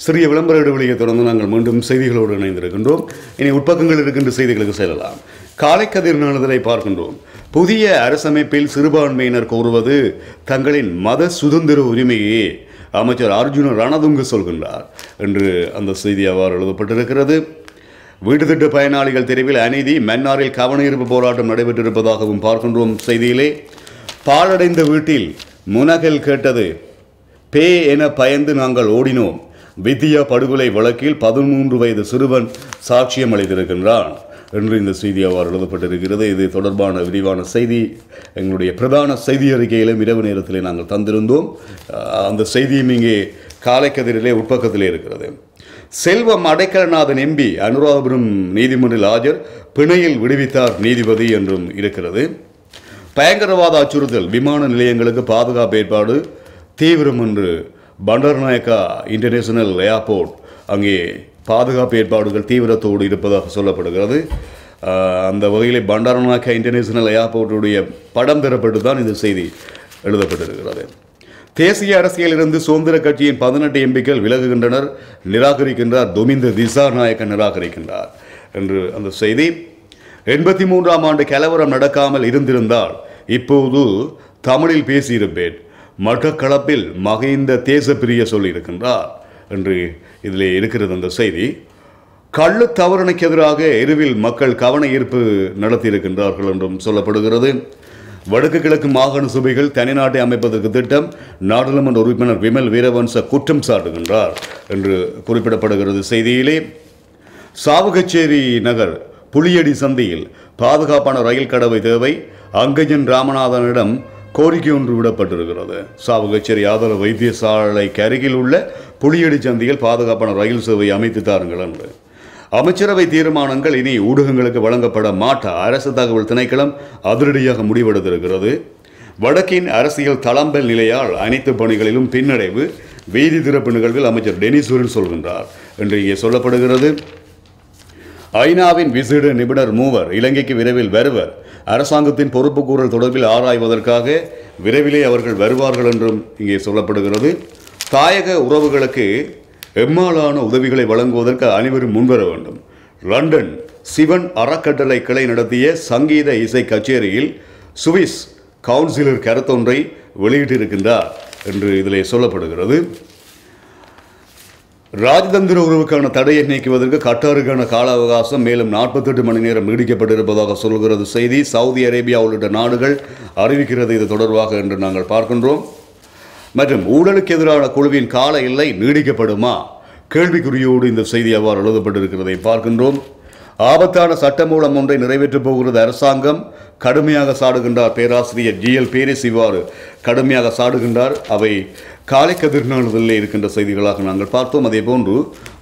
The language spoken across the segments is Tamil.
சிறிய விளம்பர இடைவெளியை தொடர்ந்து நாங்கள் மீண்டும் செய்திகளோடு இணைந்திருக்கின்றோம். இனி உட்பக்கங்கள் இருக்கின்ற செய்திகளுக்கு செல்லலாம். காலைக்கதிர் நாளிதழை பார்க்கின்றோம். புதிய அரசமைப்பில் சிறுபான்மையினர் கோருவது தங்களின் மத சுதந்திர உரிமையே அமைச்சர் அர்ஜுன ரணதுங்க சொல்கின்றார் என்று அந்த செய்தி அவ்வாறு எழுதப்பட்டிருக்கிறது. வீட்டு திட்ட பயனாளிகள் தெரிவில் அநீதி, மன்னாரில் கவனஈர்ப்பு போராட்டம் நடைபெற்றிருப்பதாகவும் பார்க்கின்றோம். செய்தியிலே பாழடைந்த வீட்டில் முனகல் கேட்டது, பே என பயந்து நாங்கள் ஓடினோம். வித்யா படுகொலை வழக்கில் 13 வயது சிறுவன் சாட்சியம் அளித்திருக்கின்றான் என்று இந்த செய்தி அவ்வாறு எழுதப்பட்டிருக்கிறது. இது தொடர்பான விரிவான செய்தி எங்களுடைய பிரதான செய்தி அறிக்கையிலும் இரவு நேரத்திலே நாங்கள் தந்திருந்தோம். அந்த செய்தியும் இங்கே காலைக்கதிரிலே உட்பக்கத்திலே இருக்கிறது. செல்வம் அடைக்கலநாதன் எம்பி அனுராதபுரம் நீதிமன்றில் ஆஜர், பிணையில் விடுவித்தார் நீதிபதி என்றும் இருக்கிறது. பயங்கரவாத அச்சுறுத்தல், விமான நிலையங்களுக்கு பாதுகாப்பு ஏற்பாடு தீவிரம் என்று பண்டர்நாயக்கா இன்டர்நேஷனல் ஏர்போர்ட் அங்கே பாதுகாப்பு ஏற்பாடுகள் தீவிரத்தோடு இருப்பதாக சொல்லப்படுகிறது. அந்த வகையில் பண்டர்நாயக்கா இன்டர்நேஷனல் ஏர்போர்ட்டுடைய படம் தரப்பட்டு தான் இந்த செய்தி எழுதப்பட்டிருக்கிறது. தேசிய அரசியலிருந்து சுதந்திர கட்சியின் 18 எம்பிக்கள் விலகுகின்றனர், நிராகரிக்கின்றார் துமிந்த திசாநாயக்க நிராகரிக்கின்றார் என்று அந்த செய்தி. 83ஆம் ஆண்டு கலவரம் நடக்காமல் இருந்திருந்தால் இப்போது தமிழில் பேசியிருப்பேன், மட்டக்களப்பில் மகிந்த தேசப்பிரிய சொல்லியிருக்கின்றார் என்று இதில் இருக்கிறது அந்த செய்தி. கள்ளு தவறணைக்கு எதிராக எருவில் மக்கள் கவன ஈர்ப்பு நடத்தியிருக்கின்றார்கள் என்றும் சொல்லப்படுகிறது. வடக்கு கிழக்கு மாகாண சபைகள் தனிநாட்டை அமைப்பதற்கு திட்டம், நாடாளுமன்ற உறுப்பினர் விமல் வீரவன்ச குற்றம் சாட்டுகின்றார் என்று குறிப்பிடப்படுகிறது செய்தியிலே. சாவகச்சேரி நகர் புலியடி சந்தியில் பாதுகாப்பான ரயில் கடவை தேவை, அங்கஜன் ராமநாதனிடம் கோரிக்கை ஒன்று விடப்பட்டிருக்கிறது. சாவகச்சேரி ஆதர வைத்தியசாலைக்கு அருகில் உள்ள புலியடி சந்தியில் பாதுகாப்பான ரயில் சேவை அமைத்து தாருங்கள் என்று. அமைச்சரவை தீர்மானங்கள் இனி ஊடகங்களுக்கு வழங்கப்பட மாட்டா, அரசு தகவல் திணைக்களம் அதிரடியாக முடிவெடுத்திருக்கிறது. வடக்கின் அரசியல் தளம்பல் நிலையால் அனைத்து பணிகளிலும் பின்னடைவு, வீதி திறப்பு நிகழ்வில் அமைச்சர் டெனிஸ்வரன் சொல்கின்றார் என்று இங்கே சொல்லப்படுகிறது. ஐநாவின் விசேட நிபுணர் மூவர் இலங்கைக்கு விரைவில் வருவர், அரசாங்கத்தின் பொறுப்புக்கூறல் தொடர்பில் ஆராய்வதற்காக விரைவிலே அவர்கள் வருவார்கள் என்றும் இங்கே சொல்லப்படுகிறது. தாயக உறவுகளுக்கு எம்மாலான உதவிகளை வழங்குவதற்கு அனைவரும் முன்வர வேண்டும். லண்டன் சிவன் அறக்கட்டளை கிளை நடத்திய சங்கீத இசை கச்சேரியில் சுவிஸ் கவுன்சிலர் கருத்தொன்றை வெளியிட்டிருக்கின்றார் என்று இதிலே சொல்லப்படுகிறது. ராஜதந்திர உறவுக்கான தடையை நீக்குவதற்கு கட்டாருக்கான கால அவகாசம் மேலும் 48 மணி நேரம் நீடிக்கப்பட்டிருப்பதாக சொல்கிறது செய்தி. சவுதி அரேபியா உள்ளிட்ட நாடுகள் அறிவிக்கிறது இது தொடர்பாக என்று நாங்கள் பார்க்கின்றோம். மற்றும் ஊழலுக்கு எதிரான குழுவின் கால எல்லை நீடிக்கப்படுமா கேள்விக்குறியோடு இந்த செய்தி அவ்வாறு எழுதப்பட்டிருக்கிறதை பார்க்கின்றோம். ஆபத்தான சட்டமூலம் ஒன்றை நிறைவேற்றப் போகிறது அரசாங்கம், கடுமையாக சாடுகின்றார் பேராசிரியர் GL பேரிஸ். இவ்வாறு கடுமையாக சாடுகின்றார். அவை காலைக்கதிர் நாளிதழிலே இருக்கின்ற செய்திகளாக நாங்கள் பார்த்தோம். அதே போன்று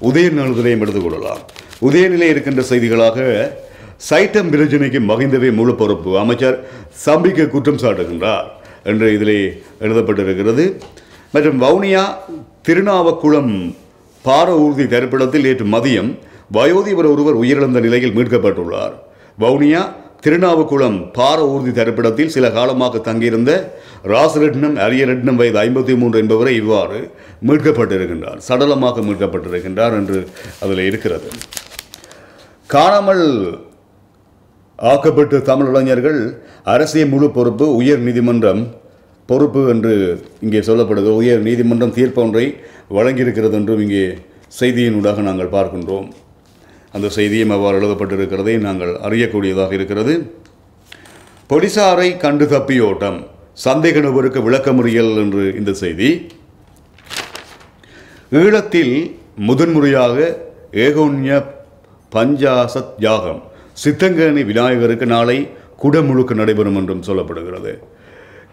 உதய நாளிதழையும் எடுத்துக்கொள்ளலாம். உதயநிலை இருக்கின்ற செய்திகளாக சைட்டம் பிரச்சனைக்கு மகிந்தவே முழு பொறுப்பு, அமைச்சர் சம்பிக்க குற்றம் சாட்டுகின்றார் என்று இதிலே எழுதப்பட்டிருக்கிறது. மற்றும் வவுனியா திருநாவக்குளம் பார ஊர்தி தரிப்பிடத்தில் நேற்று மதியம் வயோதிபர் ஒருவர் உயிரிழந்த நிலையில் மீட்கப்பட்டுள்ளார். வவுனியா திருநாவுக்குளம் பார ஊர்தி தரிப்பிடத்தில் சில காலமாக தங்கியிருந்த ராசரெட்னம் அரியரெட்னம் வயது 53 என்பவரை இவ்வாறு மீட்கப்பட்டிருக்கின்றார், சடலமாக மீட்கப்பட்டிருக்கின்றார் என்று அதில் இருக்கிறது. காணாமல் ஆக்கப்பட்ட தமிழ் இளைஞர்கள் அரசியல் முழு பொறுப்பு, உயர் நீதிமன்றம் பொறுப்பு என்று இங்கே சொல்லப்படுகிறது. உயர் நீதிமன்றம் தீர்ப்பு ஒன்றை வழங்கியிருக்கிறது என்றும் இங்கே செய்தியினூடாக நாங்கள் பார்க்கின்றோம். அந்த செய்தியும் அவ்வாறு எழுதப்பட்டிருக்கிறதை நாங்கள் அறியக்கூடியதாக இருக்கிறது. போலீசாரை கண்டு தப்பியோட்டம், சந்தேக நபருக்கு விளக்கமறியல் என்று இந்த செய்தி. ஈழத்தில் முதன்முறையாக ஏகோன்ய பஞ்சாசத் யாகம், சித்தங்கேணி விநாயகருக்கு நாளை குடமுழுக்கு நடைபெறும் என்றும் சொல்லப்படுகிறது.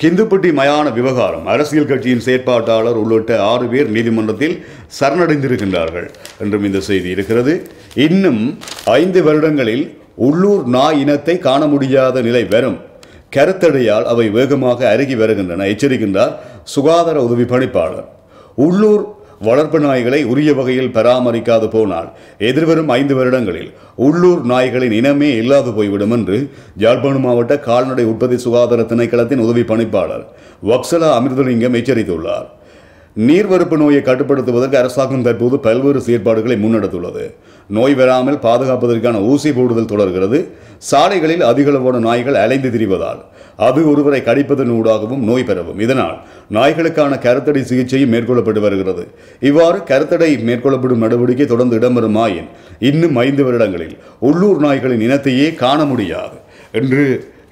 கிந்துப்பட்டி மயான விவகாரம், அரசியல் கட்சியின் செயற்பாட்டாளர் உள்ளிட்ட 6 பேர் நீதிமன்றத்தில் சரணடைந்திருக்கின்றார்கள் என்றும் இந்த செய்தி இருக்கிறது. இன்னும் 5 வருடங்களில் உள்ளூர் நாய் இனத்தை காண முடியாத நிலை வரும், கருத்தடையால் அவை வேகமாக அருகி வருகின்றன, எச்சரிக்கின்றார் சுகாதார உதவி பணிப்பாளர். உள்ளூர் வளர்ப்பு நாய்களை உரிய வகையில் பராமரிக்காது போனால் எதிர்வரும் 5 வருடங்களில் உள்ளூர் நாய்களின் இனமே இல்லாது போய்விடும் என்று யாழ்ப்பாணம் மாவட்ட கால்நடை உற்பத்தி சுகாதார திணைக்களத்தின் உதவி பணிப்பாளர் வக்சலா அமிர்தலிங்கம் எச்சரித்துள்ளார். நீர்வரப்பு நோயை கட்டுப்படுத்துவதற்கு அரசாங்கம் தற்போது பல்வேறு செயற்பாடுகளை முன்னெடுத்துள்ளது. நோய் வராமல் பாதுகாப்பதற்கான ஊசி போடுதல் தொடர்கிறது. சாலைகளில் அதிகளவான நாய்கள் அலைந்து திரிவதால் அது ஒருவரை கடிப்பதன் ஊடாகவும் நோய் பரவும். இதனால் நாய்களுக்கான கருத்தடை சிகிச்சையும் மேற்கொள்ளப்பட்டு வருகிறது. இவ்வாறு கருத்தடை மேற்கொள்ளப்படும் நடவடிக்கை தொடர்ந்து இடம்பெறுமாயின் இன்னும் 5 வருடங்களில் உள்ளூர் நாய்களின் இனத்தையே காண முடியாது என்று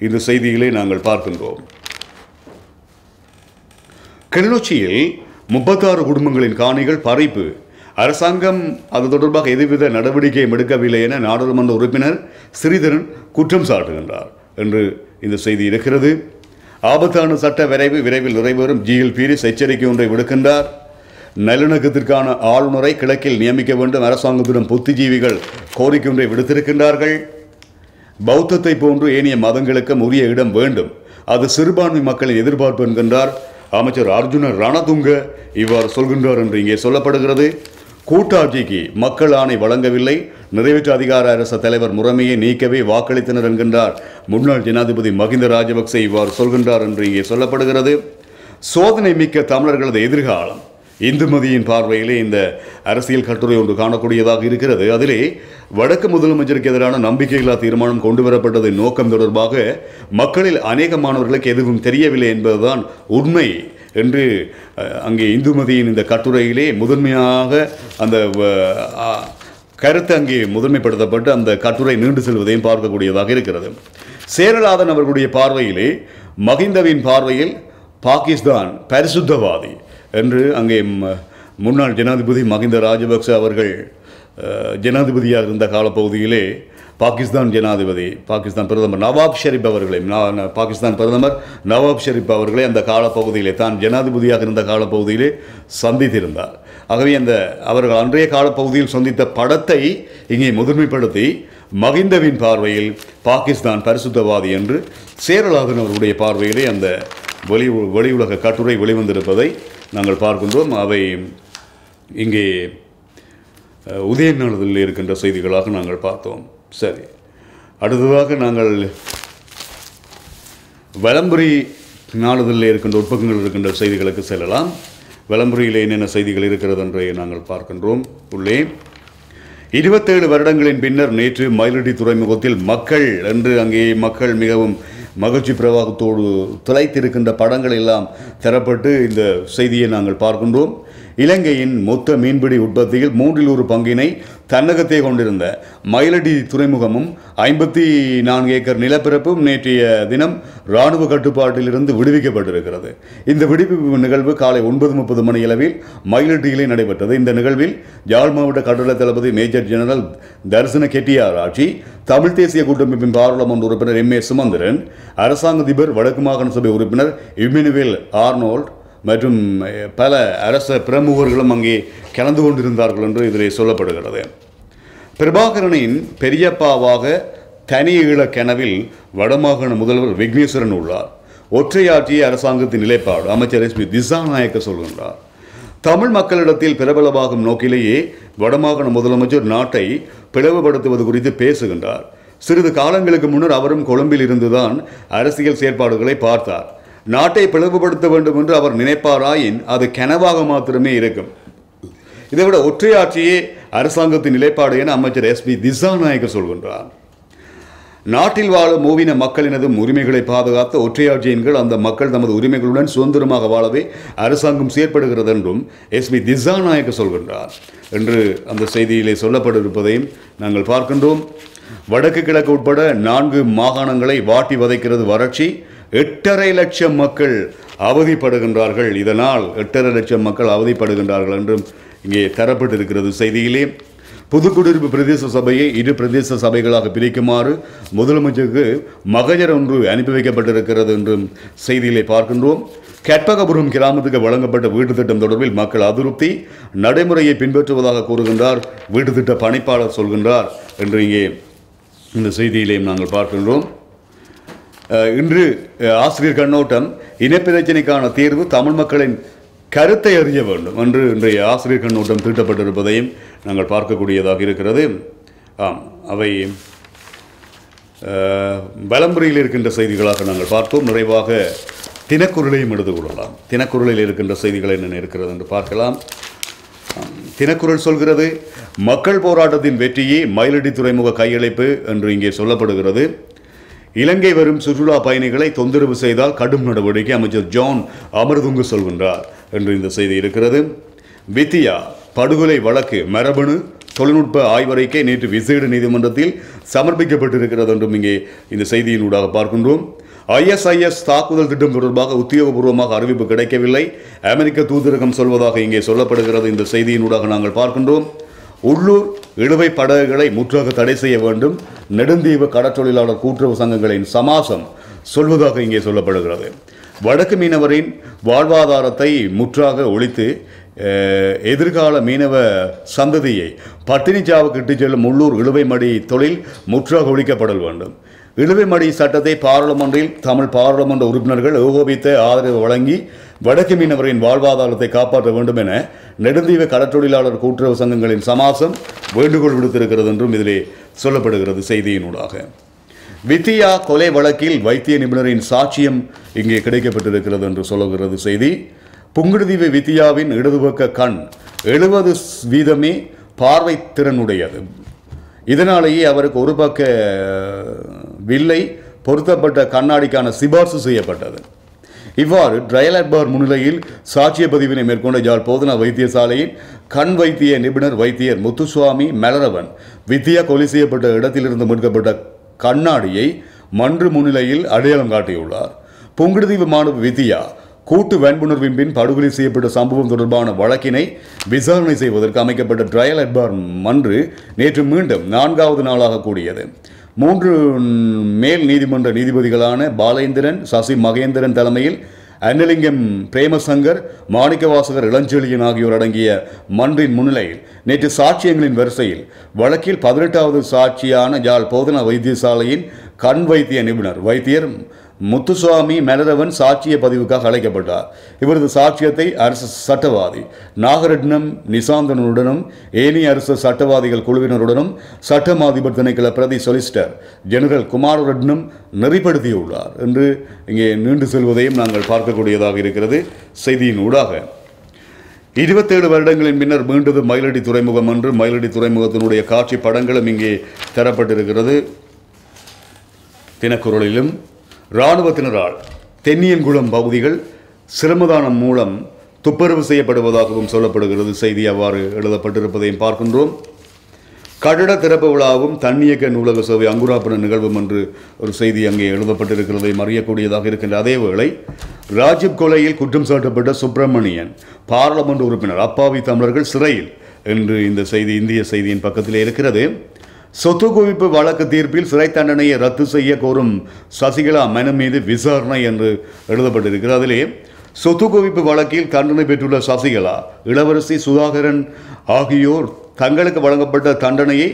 இந்த செய்திகளை நாங்கள் பார்க்கின்றோம். கிளிநொச்சியில் 36 குடும்பங்களின் காணிகள் பறிப்பு. அரசாங்கம் அது தொடர்பாக எதுவித நடவடிக்கையும் எடுக்கவில்லை என நாடாளுமன்ற உறுப்பினர் ஸ்ரீதரன் குற்றம் சாட்டுகின்றார் என்று இந்த செய்தி இருக்கிறது. ஆபத்தான சட்ட விரைவில் நிறைவேறும். ஜிஎல் பீரிஸ் எச்சரிக்கை ஒன்றை விடுக்கின்றார். நல்லிணக்கத்திற்கான ஆளுநரை கிழக்கில் நியமிக்க வேண்டும். அரசாங்கத்திடம் புத்திஜீவிகள் கோரிக்கை ஒன்றை விடுத்திருக்கின்றார்கள். பௌத்தத்தை போன்று ஏனைய மதங்களுக்கும் உரிய இடம் வேண்டும். அது சிறுபான்மை மக்களின் எதிர்பார்ப்பு என்கின்றார் அமைச்சர் அர்ஜுன ரணதுங்க. இவ்வாறு சொல்கின்றார் என்று இங்கே சொல்லப்படுகிறது. கூட்டாட்சிக்கு மக்கள் ஆணை வழங்கவில்லை. நிறைவேற்று அதிகார அரச தலைவர் முறைமையை நீக்கவே வாக்களித்தனர் என்கின்றார் முன்னாள் ஜனாதிபதி மஹிந்த ராஜபக்சே. இவ்வாறு சொல்கின்றார் என்று இங்கே சொல்லப்படுகிறது. சோதனை மிக்க தமிழர்களது எதிர்காலம் இந்துமதியின் பார்வையிலே இந்த அரசியல் கட்டுரை ஒன்று காணக்கூடியதாக இருக்கிறது. அதிலே வடக்கு முதலமைச்சருக்கு எதிரான நம்பிக்கையில்லா தீர்மானம் கொண்டு வரப்பட்டதின் நோக்கம் தொடர்பாக மக்களில் அநேக மாணவர்களுக்கு எதுவும் தெரியவில்லை என்பதுதான் உண்மை என்று அங்கே இந்துமதியின் இந்த கட்டுரையிலே முதன்மையாக அந்த கருத்து அங்கே முதன்மைப்படுத்தப்பட்டு அந்த கட்டுரை நீண்டு செல்வதையும் பார்க்கக்கூடியதாக இருக்கிறது. சேரலாதன் அவர்களுடைய பார்வையிலே மஹிந்தவின் பார்வையில் பாகிஸ்தான் பரிசுத்தவாதி என்று அங்கே முன்னாள் ஜனாதிபதி மஹிந்த ராஜபக்ச அவர்கள் ஜனாதிபதியாக இருந்த காலப்பகுதியிலே பாகிஸ்தான் பிரதமர் நவாப் ஷெரீப் அவர்களை அந்த காலப்பகுதியிலே தான் ஜனாதிபதியாக இருந்த காலப்பகுதியிலே சந்தித்திருந்தார். ஆகவே அவர்கள் அன்றைய காலப்பகுதியில் சந்தித்த படத்தை இங்கே முதன்மைப்படுத்தி மஹிந்தவின் பார்வையில் பாகிஸ்தான் பரிசுத்தவாதி என்று சேரலாதன் அவர்களுடைய பார்வையிலே அந்த வெளியுலக கட்டுரை வெளிவந்திருப்பதை நாங்கள் பார்க்கின்றோம். அவை இங்கே உதயநாளில் இருக்கின்ற செய்திகளாக நாங்கள் பார்த்தோம். சரி, அடுத்ததாக நாங்கள் வலம்புரி நாளிதழில் இருக்கின்ற உட்பக்கங்கள் இருக்கின்ற செய்திகளுக்கு செல்லலாம். வலம்புரியில் என்னென்ன செய்திகள் இருக்கிறது என்றை நாங்கள் பார்க்கின்றோம். உள்ளே 27 வருடங்களின் பின்னர் நேற்று மயிலடி துறைமுகத்தில் மக்கள் என்று அங்கே மக்கள் மிகவும் மகிழ்ச்சி பிரவாகத்தோடு துளைத்திருக்கின்ற படங்கள் எல்லாம் தரப்பட்டு இந்த செய்தியை நாங்கள் பார்க்கின்றோம். இலங்கையின் மொத்த மீன்பிடி உற்பத்தியில் 1/3 பங்கினை தன்னகத்தை கொண்டிருந்த மயிலடி துறைமுகமும் 54 ஏக்கர் நிலப்பரப்பும் நேற்றைய தினம் இராணுவ கட்டுப்பாட்டிலிருந்து விடுவிக்கப்பட்டிருக்கிறது. இந்த விடுவிப்பு நிகழ்வு காலை 9:30 மணியளவில் மயிலடியிலே நடைபெற்றது. இந்த நிகழ்வில் யாழ் மாவட்ட கடற்படை தளபதி மேஜர் ஜெனரல் தர்சன கெட்டியார் ஆட்சி, தமிழ் தேசிய கூட்டமைப்பின் பாராளுமன்ற உறுப்பினர் M.A. சுமந்திரன், அரசாங்க அதிபர் வடக்கு மாகாண சபை உறுப்பினர் இம்மானுவேல் ஆர்னோல்ட் மற்றும் பல அரச பிரமுகர்களும் அங்கே கலந்து கொண்டிருந்தார்கள் என்று இதில் சொல்லப்படுகிறது. பிரபாகரனின் பெரியப்பாவாக தனி ஈழ கனவில் வடமாகாண முதல்வர் விக்னேஸ்வரன் உள்ளார். ஒற்றையாட்சிய அரசாங்கத்தின் நிலைப்பாடு அமைச்சர் S.P. திசாநாயக்க சொல்கின்றார். தமிழ் மக்களிடத்தில் பிரபலமாகும் நோக்கிலேயே வடமாகாண முதலமைச்சர் நாட்டை பிளவுபடுத்துவது குறித்து பேசுகின்றார். சிறிது காலங்களுக்கு முன்னர் அவரும் கொழும்பில் இருந்துதான் அரசியல் செயற்பாடுகளை பார்த்தார். நாட்டை பிளவுபடுத்த வேண்டும் என்று அவர் நினைப்பாராயின் அது கனவாக மாத்திரமே இருக்கும். இதைவிட ஒற்றையாட்சியே அரசாங்கத்தின் நிலைப்பாடு என அமைச்சர் S.P. திசாநாயக்க சொல்கின்றார். நாட்டில் வாழும் மூவின மக்களினதும் உரிமைகளை பாதுகாத்த ஒற்றையாட்சியின் கீழ் அந்த மக்கள் தமது உரிமைகளுடன் சுதந்திரமாக வாழவே அரசாங்கம் செயற்படுகிறது என்றும் S.P. திசாநாயக்க சொல்கின்றார் என்று அந்த செய்தியிலே சொல்லப்பட்டிருப்பதையும் நாங்கள் பார்க்கின்றோம். வடக்கு கிழக்கு உட்பட 4 மாகாணங்களை வாட்டி வதைக்கிறது வறட்சி. 8.5 லட்சம் மக்கள் அவதிப்படுகின்றார்கள். இதனால் 8.5 லட்சம் மக்கள் அவதிப்படுகின்றார்கள் என்றும் இங்கே தரப்பட்டிருக்கிறது செய்தியிலே. புதுக்குடியிருப்பு பிரதேச சபையை 2 பிரதேச சபைகளாக பிரிக்குமாறு முதலமைச்சருக்கு மகஜர் ஒன்று அனுப்பி வைக்கப்பட்டிருக்கிறது என்றும் செய்தியிலே பார்க்கின்றோம். கற்பகபுரம் கிராமத்துக்கு வழங்கப்பட்ட வீட்டு திட்டம் தொடர்பில் மக்கள் அதிருப்தி, நடைமுறையை பின்பற்றுவதாக கூறுகின்றார் வீட்டு திட்ட பணிப்பாளர் சொல்கின்றார் என்று இங்கே இந்த செய்தியிலேயும் நாங்கள் பார்க்கின்றோம். இன்று ஆசிரியர் கண்ணோட்டம், இனப்பிரச்சனைக்கான தீர்வு தமிழ் மக்களின் கருத்தை அறிய வேண்டும் என்று இன்றைய ஆசிரியர் கண்ணோட்டம் தீட்டப்பட்டிருப்பதையும் நாங்கள் பார்க்கக்கூடியதாக இருக்கிறது. அவை வலம்புரியில் இருக்கின்ற செய்திகளாக நாங்கள் பார்த்தோம். நிறைவாக தினக்குரலையும் எடுத்துக் கொள்ளலாம். தினக்குரலில் இருக்கின்ற செய்திகள் என்னென்ன இருக்கிறது என்று பார்க்கலாம். தினக்குரல் சொல்கிறது, மக்கள் போராட்டத்தின் வெற்றியே மயிலடி துறைமுக கையளிப்பு என்று இங்கே சொல்லப்படுகிறது. இலங்கை வரும் சுற்றுலா பயணிகளை தொந்தரவு செய்தால் கடும் நடவடிக்கை அமைச்சர் ஜான் அமர்துங்க சொல்கின்றார் என்று இந்த செய்தி இருக்கிறது. வித்தியா படுகொலை வழக்கு மரபணு தொழில்நுட்ப ஆய்வறிக்கை நேற்று விசேட நீதிமன்றத்தில் சமர்ப்பிக்கப்பட்டிருக்கிறது என்றும் இங்கே இந்த செய்தியினூடாக பார்க்கின்றோம். ISIS தாக்குதல் திட்டம் தொடர்பாக உத்தியோகபூர்வமாக அறிவிப்பு கிடைக்கவில்லை, அமெரிக்க தூதரகம் சொல்வதாக இங்கே சொல்லப்படுகிறது. இந்த செய்தியினூடாக நாங்கள் பார்க்கின்றோம். உள்ளூர் இழுவை படகுகளை முற்றாக தடை செய்ய வேண்டும், நெடுந்தீவு கடற்றொழிலாளர் கூட்டுறவு சங்கங்களின் சமாசம் சொல்வதாக இங்கே சொல்லப்படுகிறது. வடக்கு மீனவரின் வாழ்வாதாரத்தை முற்றாக ஒழித்து எதிர்கால மீனவ சந்ததியை பட்டினிச்சாவுக்கு இட்டுச் செல்லும் உள்ளூர் இழுவை மடி தொழில் முற்றாக ஒழிக்கப்படல் வேண்டும். இழுவை மடி சட்டத்தை பாராளுமன்றில் தமிழ் பாராளுமன்ற உறுப்பினர்கள் ஏகோபித்த ஆதரவு வழங்கி வடக்கு மீனவரின் வாழ்வாதாரத்தை காப்பாற்ற வேண்டும் என நெடுந்தீவு கடற்றொழிலாளர் கூட்டுறவு சங்கங்களின் சமாசம் வேண்டுகோள் விடுத்திருக்கிறது என்றும் இதிலே சொல்லப்படுகிறது செய்தியினூடாக. வித்தியா கொலை வழக்கில் வைத்திய நிபுணரின் சாட்சியம் இங்கே கிடைக்கப்பட்டிருக்கிறது என்று சொல்லுகிறது செய்தி. புங்குடுதீவு வித்தியாவின் இடதுபக்க கண் 70% பார்வை திறனுடையது. இதனாலேயே அவருக்கு ஒரு பக்க வில்லை பொருத்தப்பட்ட கண்ணாடிக்கான சிபார்சு செய்யப்பட்டது. இவ்வாறு ட்ரையல் அட்பார் முன்னிலையில் சாட்சிய பதிவினை மேற்கொண்ட யாழ் போதனா வைத்தியசாலையின் கண் வைத்திய நிபுணர் வைத்தியர் முத்துசுவாமி மலரவன் வித்தியா கொலை செய்யப்பட்ட இடத்திலிருந்து மீட்கப்பட்ட கண்ணாடியை மன்று முன்னிலையில் அடையாளம் காட்டியுள்ளார். புங்குடுதீவு மாணவ வித்தியா கூட்டு வன்புணர்வின் பின் படுகொலை செய்யப்பட்ட சம்பவம் தொடர்பான வழக்கினை விசாரணை செய்வதற்கு அமைக்கப்பட்ட ட்ரையல் அட்பார் மன்று நேற்று மீண்டும் 4வது நாளாக கூடியது. 3 மேல் நீதிமன்ற நீதிபதிகளான பாலேந்திரன், சசி மகேந்திரன் தலைமையில் அன்னலிங்கம் பிரேமசங்கர், மாணிக்கவாசகர் இளஞ்செழியன் ஆகியோர் அடங்கிய மன்றின் முன்னிலையில் நேற்று சாட்சியங்களின் வரிசையில் வழக்கில் 18வது சாட்சியான யாழ் போதனா வைத்தியசாலையின் கண் வைத்திய நிபுணர் வைத்தியர் முத்துசுவாமி மலரவன் சாட்சிய பதிவுக்காக அழைக்கப்பட்டார். இவரது சாட்சியத்தை அரசு சட்டவாதி நாகரட்னம் நிசாந்தனுடனும் ஏனைய அரசு சட்டவாதிகள் குழுவினருடனும் சட்டம் அதிபர் திணைக்கள பிரதி சொலிசிட்டர் ஜெனரல் குமாரரட்னம் நெறிப்படுத்தியுள்ளார் என்று இங்கே நீண்டு செல்வதையும் நாங்கள் பார்க்கக்கூடியதாக இருக்கிறது செய்தியின் ஊடாக. 27 வருடங்களின் பின்னர் மீண்டது மயிலடி துறைமுகம் என்று மயிலடி துறைமுகத்தினுடைய காட்சி படங்களும் இங்கே தரப்பட்டிருக்கிறது தினக்குரலிலும். இராணுவத்தினரால் தென்னியன்குளம் பகுதிகள் சிரமதானம் மூலம் துப்புரவு செய்யப்படுவதாகவும் சொல்லப்படுகிறது. செய்தி அவ்வாறு எழுதப்பட்டிருப்பதையும் பார்க்கின்றோம். கட்டட திறப்பு விழாவும் தன்னியக்க நூலக சேவை அங்குராப்பன நிகழ்வும் என்று ஒரு செய்தி அங்கே எழுதப்பட்டிருக்கிறதையும் அறியக்கூடியதாக இருக்கின்ற அதேவேளை ராஜீவ் கொலையில் குற்றம் சாட்டப்பட்ட சுப்பிரமணியன் பாராளுமன்ற உறுப்பினர் அப்பாவி தமிழர்கள் சிறையில் என்று இந்த செய்தி இந்திய செய்தியின் பக்கத்திலே இருக்கிறது. சொத்து குவிப்பு வழக்கு தீர்ப்பில் சிறை தண்டனையை ரத்து செய்ய கோரும் சசிகலா மனு மீது விசாரணை என்று எழுதப்பட்டிருக்கிறது. அதிலே சொத்து குவிப்பு வழக்கில் தண்டனை பெற்றுள்ள சசிகலா, இளவரசி சுதாகரன் ஆகியோர் தங்களுக்கு வழங்கப்பட்ட தண்டனையை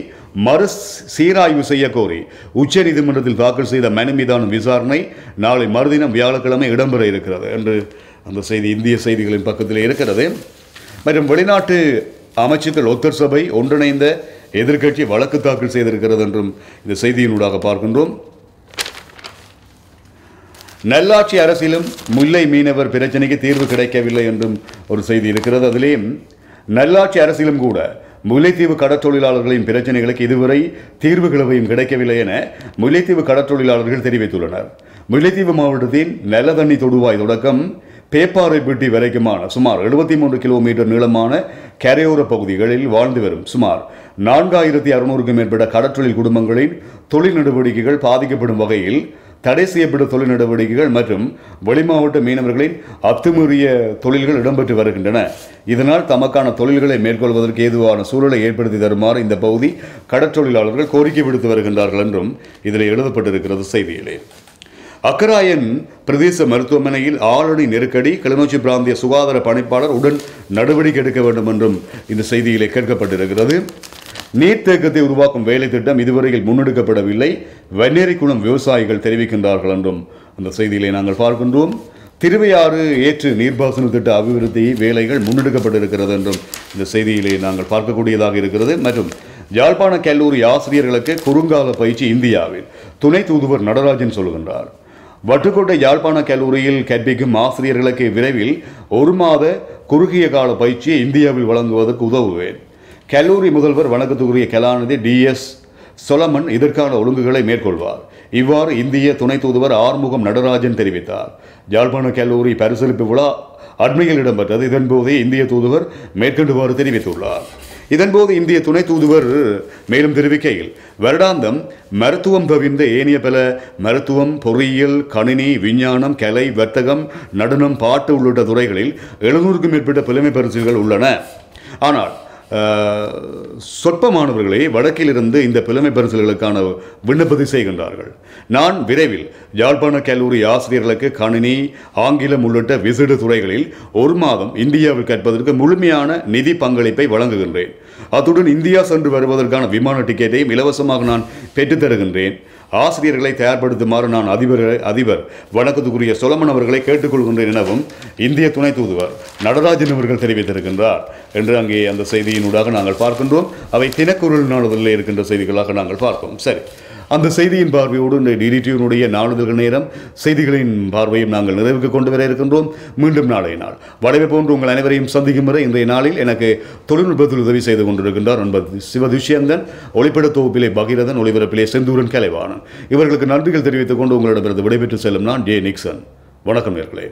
மறு சீராய்வு செய்ய கோரி உச்ச நீதிமன்றத்தில் தாக்கல் செய்த மனு மீதான விசாரணை நாளை மறுதினம் வியாழக்கிழமை இடம்பெற இருக்கிறது என்று அந்த செய்தி இந்திய செய்திகளின் பக்கத்தில் இருக்கிறது. மற்றும் வெளிநாட்டு அமைச்சுக்கள் ஒத்தர் சபை ஒன்றிணைந்த எதிர்க்கட்சி வழக்கு தாக்கல் செய்திருக்கிறது என்றும் இந்த செய்தியினூடாக பார்க்கின்றோம். நல்லாட்சி அரசிலும் முல்லை மீனவர் பிரச்சனைக்கு தீர்வு கிடைக்கவில்லை என்றும் ஒரு செய்தி இருக்கிறது. அதிலே நல்லாட்சி அரசிலும் கூட முல்லைத்தீவு கடற்றொழிலாளர்களின் பிரச்சனைகளுக்கு இதுவரை தீர்வு கிளவையும் கிடைக்கவில்லை என முல்லைத்தீவு கடற்றொழிலாளர்கள் தெரிவித்துள்ளனர். முல்லைத்தீவு மாவட்டத்தின் நல்லதண்ணி தொடுவாய் தொடக்கம் பேப்பாறைப்பட்டி வரைக்குமான சுமார் 73 கிலோமீட்டர் நீளமான கரையோர பகுதிகளில் வாழ்ந்து வரும் சுமார் 4600க்கும் மேற்பட்ட கடற்றொழில் குடும்பங்களின் தொழில் நடவடிக்கைகள் பாதிக்கப்படும் வகையில் தடை செய்யப்பட்ட தொழில் நடவடிக்கைகள் மற்றும் வெளிமாவட்ட மீனவர்களின் அத்துமீறிய தொழில்கள் இடம்பெற்று வருகின்றன. இதனால் தமக்கான தொழில்களை மேற்கொள்வதற்கு ஏதுவான சூழலை ஏற்படுத்தி தருமாறு இந்த பகுதி கடற்றொழிலாளர்கள் கோரிக்கை விடுத்து வருகின்றார்கள் என்றும் இதில் எழுதப்பட்டிருக்கிறது செய்தியிலே. அக்கராயன் பிரதேச மருத்துவமனையில் ஆளணி நெருக்கடி, கிளிநொச்சி பிராந்திய சுகாதார பணிப்பாளர் உடன் நடவடிக்கை எடுக்க வேண்டும் என்றும் இந்த செய்தியிலே கேட்கப்பட்டிருக்கிறது. நீர்த்தேக்கத்தை உருவாக்கும் வேலை திட்டம் இதுவரையில் முன்னெடுக்கப்படவில்லை, வெண்ணேரிக்குளம் விவசாயிகள் தெரிவிக்கின்றார்கள் என்றும் அந்த செய்தியிலே நாங்கள் பார்க்கின்றோம். திருவையாறு ஏற்று நீர்ப்பாசன திட்ட அபிவிருத்தி வேலைகள் முன்னெடுக்கப்பட்டிருக்கிறது என்றும் இந்த செய்தியிலே நாங்கள் பார்க்கக்கூடியதாக இருக்கிறது. மற்றும் யாழ்ப்பாண கல்லூரி ஆசிரியர்களுக்கு குறுங்கால பயிற்சி இந்தியாவில் துணை தூதுவர் நடராஜன் சொல்கின்றார். வட்டுக்கோட்டை யாழ்ப்பாண கல்லூரியில் கற்பிக்கும் ஆசிரியர்களுக்கு விரைவில் 1 மாத குறுகிய கால பயிற்சியை இந்தியாவில் வழங்குவதற்கு உதவுவேன். கல்லூரி முதல்வர் வணக்கத்துக்குரிய கலாநிதி DS சொலமன் இதற்கான ஒழுங்குகளை மேற்கொள்வார். இவ்வாறு இந்திய துணை தூதுவர் ஆறுமுகம் நடராஜன் தெரிவித்தார். யாழ்ப்பாண கல்லூரி பரிசளிப்பு விழா அண்மையில் இடம்பெற்றது. இதன்போதே இந்திய தூதுவர் மேற்கொண்டுவாறு தெரிவித்துள்ளார். இதன்போது இந்திய துணை தூதுவர் மேலும் தெரிவிக்கையில், வருடாந்தம் மருத்துவம் தவிர்ந்த ஏனைய பல மருத்துவம், பொறியியல், கணினி, விஞ்ஞானம், கலை, வர்த்தகம், நடனம், பாட்டு உள்ளிட்ட துறைகளில் 700க்கும் மேற்பட்ட புலமை பரிசுகள் உள்ளன. ஆனால் சொற்ப மாணவர்களே வடக்கிலிருந்து இந்த புலமை பரிசுகளுக்கான விண்ணப்பத்தை செய்கின்றார்கள். நான் விரைவில் யாழ்ப்பாண கல்லூரி ஆசிரியர்களுக்கு கணினி, ஆங்கிலம் உள்ளிட்ட விசேட துறைகளில் 1 மாதம் இந்தியாவில் கற்பதற்கு முழுமையான நிதி பங்களிப்பை வழங்குகின்றேன். அத்துடன் இந்தியா சென்று வருவதற்கான விமான டிக்கெட்டையும் இலவசமாக நான் பெற்றுத்தருகின்றேன். ஆசிரியர்களை தயார்படுத்துமாறு நான் அதிபர் வணக்கத்துக்குரிய சொலமன் அவர்களை கேட்டுக்கொள்கின்றேன் எனவும் இந்திய துணை தூதுவர் நடராஜன் அவர்கள் தெரிவித்திருக்கின்றார் என்று அங்கே அந்த செய்தியினூடாக நாங்கள் பார்க்கின்றோம். அவை தினக்குரல் நாளிதழில் இருக்கின்ற செய்திகளாக நாங்கள் பார்ப்போம். சரி, அந்த செய்தியின் பார்வையோடு இந்த DDTவினுடைய நாளிதழ்கள் நேரம் செய்திகளின் பார்வையும் நாங்கள் நிறைவுக்கு கொண்டு வர இருக்கின்றோம். மீண்டும் நாளைய நாள் வளைவை போன்று உங்கள் அனைவரையும் சந்திக்கும் வரை இன்றைய நாளில் எனக்கு தொழில்நுட்பத்தில் உதவி செய்து கொண்டிருக்கின்றார் நண்பர் சிவதுஷ்யந்தன், ஒளிப்பட தொகுப்பிலே பகீரதன், ஒளிபரப்பிலே செந்தூரன் கலைவாணன். இவர்களுக்கு நன்றிகள் தெரிவித்துக் கொண்டு உங்களிடமிருந்து விடைபெற்று செல்லும் நான் ஜே நிக்சன். வணக்கம் நேயர்களே.